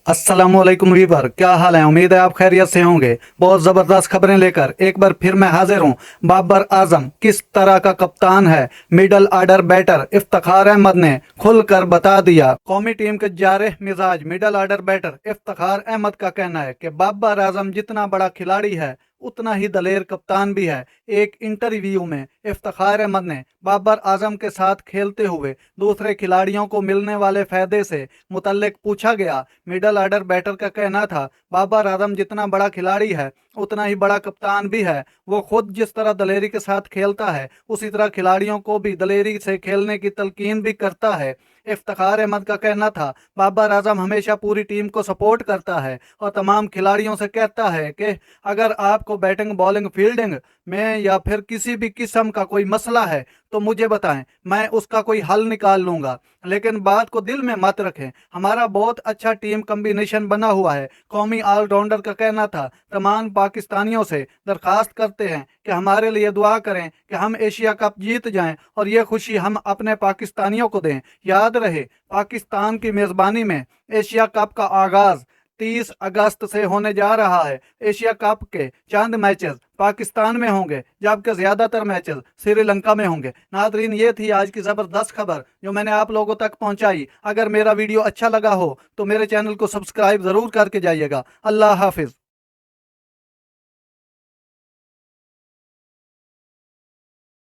अस्सलामुअलैकुम वीवर, क्या हाल है। उम्मीद है आप खैरियत से होंगे। बहुत ज़बरदस्त खबरें लेकर एक बार फिर मैं हाजिर हूं। बाबर आजम किस तरह का कप्तान है, middle order batter Iftikhar Ahmed ने खुलकर बता दिया। कौमी टीम के जारिह मिजाज middle order batter Iftikhar Ahmed का कहना है कि बाबर आजम जितना बड़ा खिलाड़ी है उतना ही दलेर कप्तान भी है। एक इंटरव्यू में इफ्तिखार अहमद ने बाबर आजम के साथ खेलते हुए दूसरे खिलाड़ियों को मिलने वाले फायदे से मुतल्लिक पूछा गया। मिडल ऑर्डर बैटर का कहना था, बाबर आजम जितना बड़ा खिलाड़ी है उतना ही बड़ा कप्तान भी है। वो खुद जिस तरह दलेरी के साथ खेलता है उसी तरह खिलाड़ियों को भी दलेरी से खेलने की तलकीन भी करता है। इफ्तिखार अहमद का कहना था, बाबर आजम हमेशा पूरी टीम को सपोर्ट करता है और तमाम खिलाड़ियों से कहता है कि अगर आपको बैटिंग बॉलिंग फील्डिंग में या फिर किसी भी किस्म का कोई मसला है तो मुझे बताएं, मैं उसका कोई हल निकाल लूंगा। लेकिन बात को दिल में मत रखें, हमारा बहुत अच्छा टीम कम्बिनेशन बना हुआ है। कौमी ऑलराउंडर का कहना था, तमाम पाकिस्तानियों से दरखास्त करते हैं कि हमारे लिए दुआ करें कि हम एशिया कप जीत जाएं और ये खुशी हम अपने पाकिस्तानियों को दें। याद रहे, पाकिस्तान की मेज़बानी में एशिया कप का आगाज़ 30 अगस्त से होने जा रहा है। एशिया कप के चंद मैचेस पाकिस्तान में होंगे जबकि ज्यादातर मैचेस श्रीलंका में होंगे। नादरीन, ये थी आज की जबरदस्त खबर जो मैंने आप लोगों तक पहुंचाई। अगर मेरा वीडियो अच्छा लगा हो तो मेरे चैनल को सब्सक्राइब जरूर करके जाइएगा। अल्लाह हाफिज।